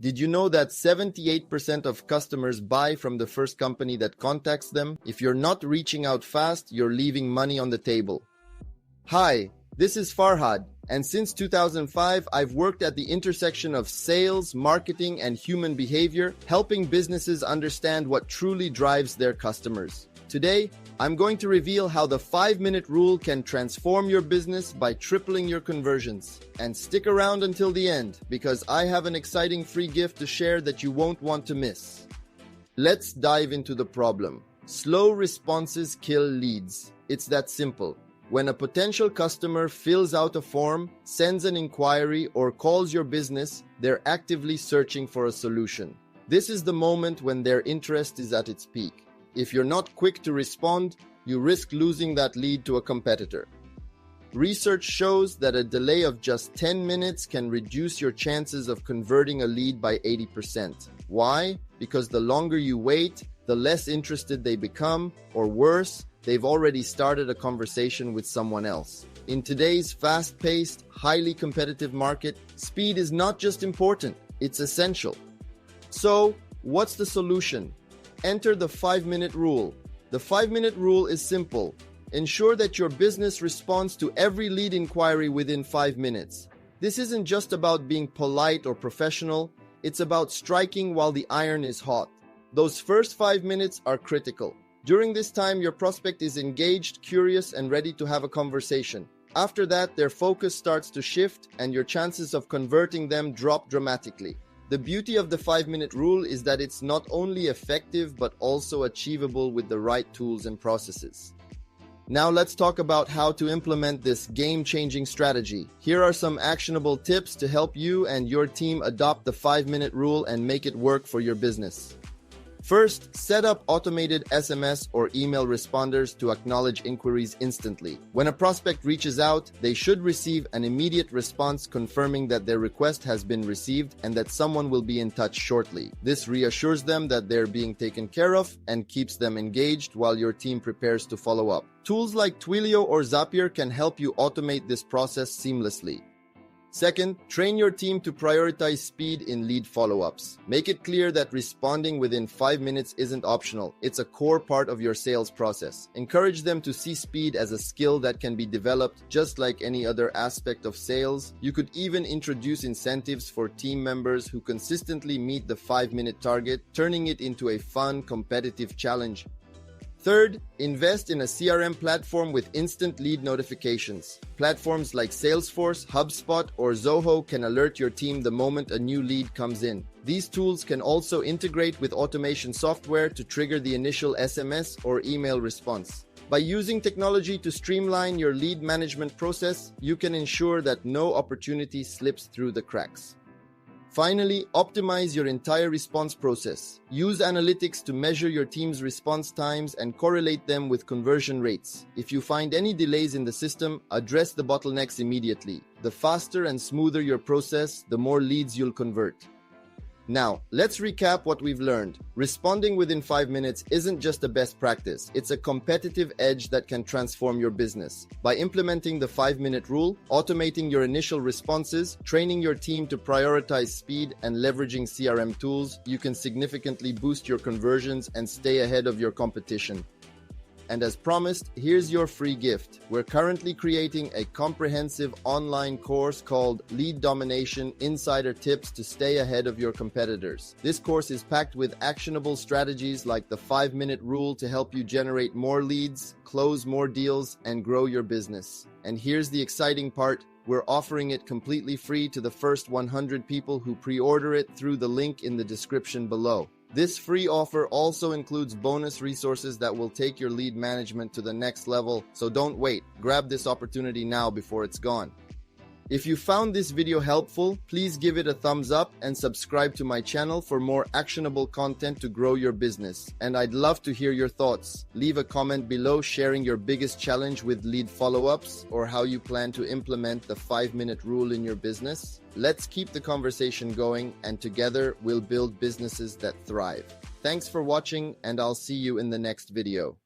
Did you know that 78% of customers buy from the first company that contacts them? If you're not reaching out fast, you're leaving money on the table. Hi, this is Farhad, and since 2005, I've worked at the intersection of sales, marketing, and human behavior, helping businesses understand what truly drives their customers. Today, I'm going to reveal how the 5-minute rule can transform your business by tripling your conversions. And stick around until the end, because I have an exciting free gift to share that you won't want to miss. Let's dive into the problem. Slow responses kill leads. It's that simple. When a potential customer fills out a form, sends an inquiry, or calls your business, they're actively searching for a solution. This is the moment when their interest is at its peak. If you're not quick to respond, you risk losing that lead to a competitor. Research shows that a delay of just 10 minutes can reduce your chances of converting a lead by 80%. Why? Because the longer you wait, the less interested they become, or worse, they've already started a conversation with someone else. In today's fast-paced, highly competitive market, speed is not just important, it's essential. So, what's the solution? Enter the 5-minute rule. The 5-minute rule is simple. Ensure that your business responds to every lead inquiry within 5 minutes. This isn't just about being polite or professional, it's about striking while the iron is hot. Those first 5 minutes are critical. During this time, your prospect is engaged, curious, and ready to have a conversation. After that, their focus starts to shift, and your chances of converting them drop dramatically. The beauty of the 5-minute rule is that it's not only effective but also achievable with the right tools and processes. Now let's talk about how to implement this game-changing strategy. Here are some actionable tips to help you and your team adopt the 5-minute rule and make it work for your business. First, set up automated SMS or email responders to acknowledge inquiries instantly. When a prospect reaches out, they should receive an immediate response confirming that their request has been received and that someone will be in touch shortly. This reassures them that they're being taken care of and keeps them engaged while your team prepares to follow up. Tools like Twilio or Zapier can help you automate this process seamlessly. Second, train your team to prioritize speed in lead follow-ups. Make it clear that responding within 5 minutes isn't optional. It's a core part of your sales process. Encourage them to see speed as a skill that can be developed just like any other aspect of sales. You could even introduce incentives for team members who consistently meet the 5-minute target, turning it into a fun, competitive challenge. Third, invest in a CRM platform with instant lead notifications. Platforms like Salesforce, HubSpot, or Zoho can alert your team the moment a new lead comes in. These tools can also integrate with automation software to trigger the initial SMS or email response. By using technology to streamline your lead management process, you can ensure that no opportunity slips through the cracks. Finally, optimize your entire response process. Use analytics to measure your team's response times and correlate them with conversion rates. If you find any delays in the system, address the bottlenecks immediately. The faster and smoother your process, the more leads you'll convert. Now, let's recap what we've learned. Responding within 5 minutes isn't just a best practice, it's a competitive edge that can transform your business. By implementing the 5-minute rule, automating your initial responses, training your team to prioritize speed, and leveraging CRM tools, you can significantly boost your conversions and stay ahead of your competition. And as promised, here's your free gift. We're currently creating a comprehensive online course called Lead Domination Insider Tips to Stay Ahead of Your Competitors. This course is packed with actionable strategies like the 5-minute rule to help you generate more leads, close more deals, and grow your business. And here's the exciting part. We're offering it completely free to the first 100 people who pre-order it through the link in the description below. This free offer also includes bonus resources that will take your lead management to the next level, so don't wait. Grab this opportunity now before it's gone. If you found this video helpful, please give it a thumbs up and subscribe to my channel for more actionable content to grow your business. And I'd love to hear your thoughts. Leave a comment below sharing your biggest challenge with lead follow-ups or how you plan to implement the 5-minute rule in your business. Let's keep the conversation going, and together we'll build businesses that thrive. Thanks for watching, and I'll see you in the next video.